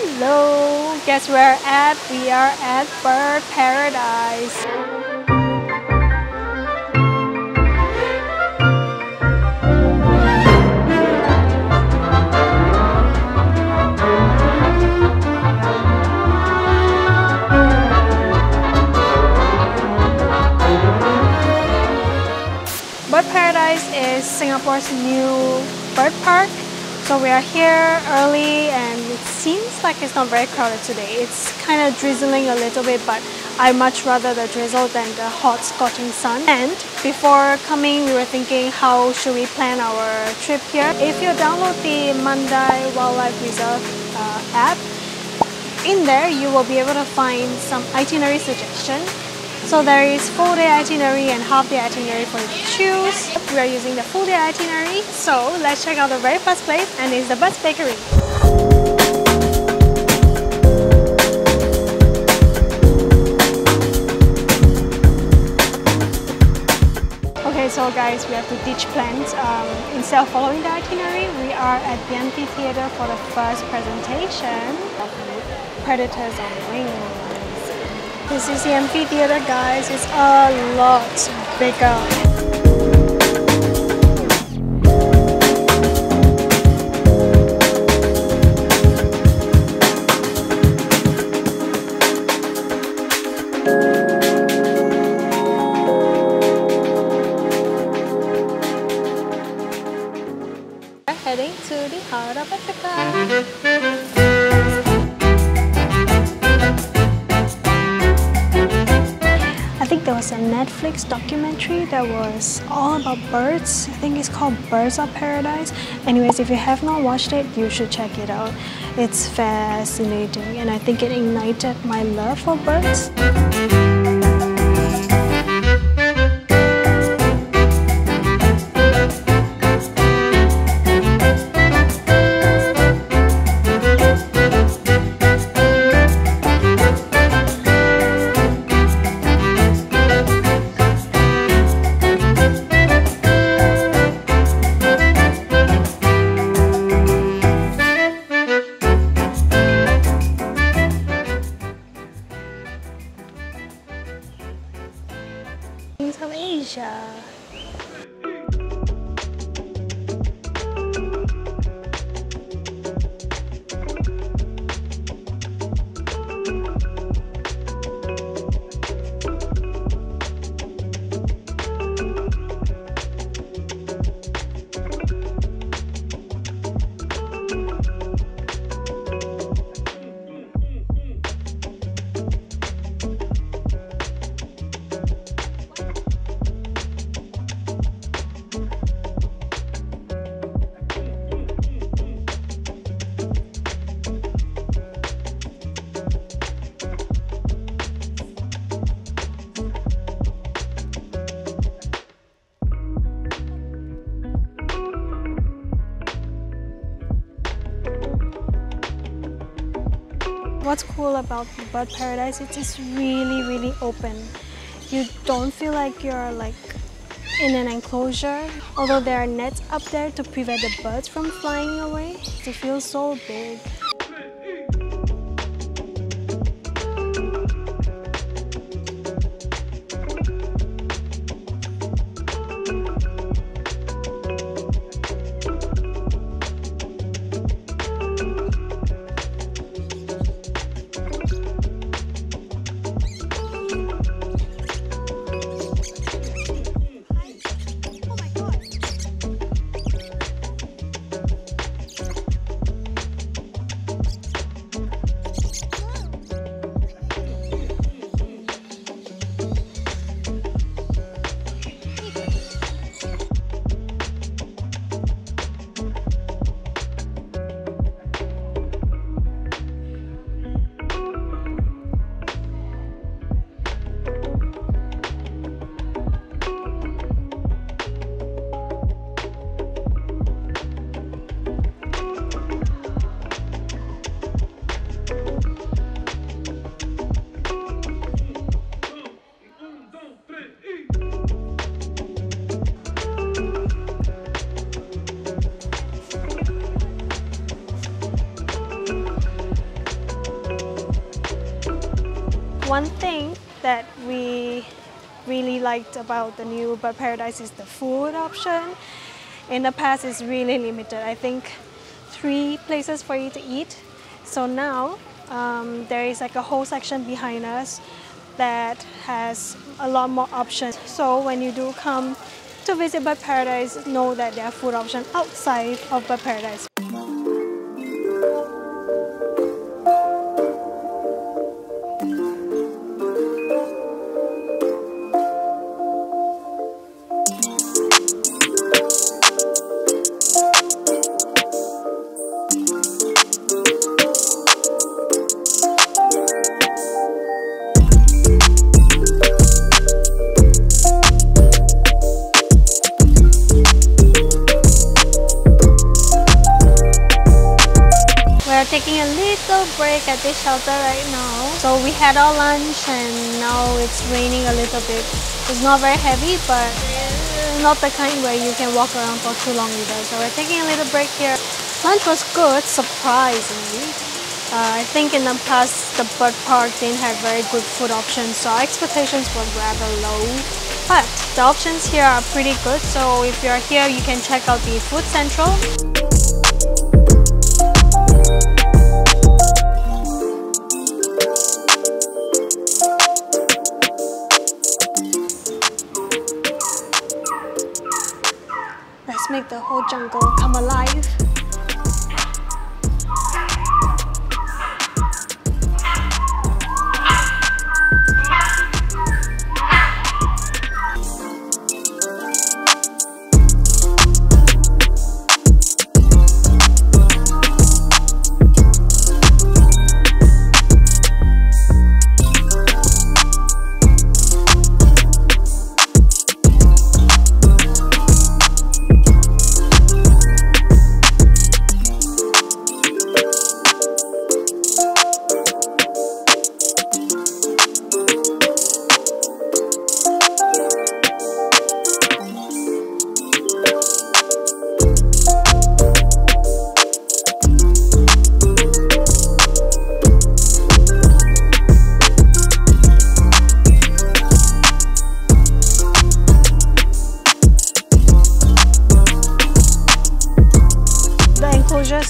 Hello! Guess where we're at? We are at Bird Paradise. Bird Paradise is Singapore's new bird park. So we are here early and it seems like it's not very crowded today. It's kind of drizzling a little bit, but I much rather the drizzle than the hot scorching sun. And before coming, we were thinking how should we plan our trip here. If you download the Mandai Wildlife Reserve app, in there you will be able to find some itinerary suggestions. So there is full day itinerary and half day itinerary for you to choose. We are using the full day itinerary, so let's check out the very first place, and it's the Bird's Bakery. Okay, so guys, we have to ditch plans. Instead of following the itinerary, we are at the Amphitheatre for the first presentation of Predators on Wings. This is the Amphitheatre, guys. It's a lot bigger. We're heading to the heart of Africa. I think there was a Netflix documentary that was all about birds. I think it's called Birds of Paradise. Anyways, if you have not watched it, you should check it out. It's fascinating and I think it ignited my love for birds. Of Asia. What's cool about the Bird Paradise is it's really open. You don't feel like you're in an enclosure. Although there are nets up there to prevent the birds from flying away, it feels so big. One thing that we really liked about the new bird paradise is the food option. In the past, it's really limited. I think 3 places for you to eat. So now there is like a whole section behind us that has a lot more options. So when you do come to visit Bird Paradise, know that there are food options outside of Bird Paradise. Taking a little break at this shelter right now. So we had our lunch and now it's raining a little bit. It's not very heavy, but not the kind where you can walk around for too long either. So we're taking a little break here. Lunch was good, surprisingly. I think in the past the bird park didn't have very good food options, so our expectations were rather low. But the options here are pretty good, so if you're here you can check out the food central. Let's make the whole jungle come alive.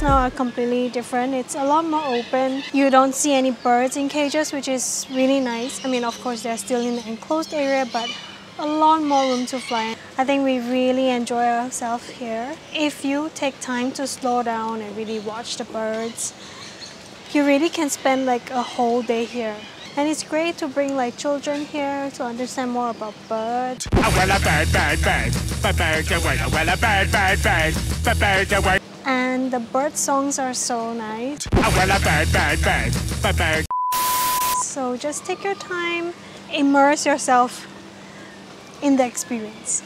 Now are completely different. It's a lot more open. You don't see any birds in cages, which is really nice. I mean, of course, they're still in the enclosed area, but a lot more room to fly. I think we really enjoy ourselves here. If you take time to slow down and really watch the birds, you really can spend like a whole day here. And it's great to bring like children here to understand more about birds. And the bird songs are so nice. So just take your time, immerse yourself in the experience.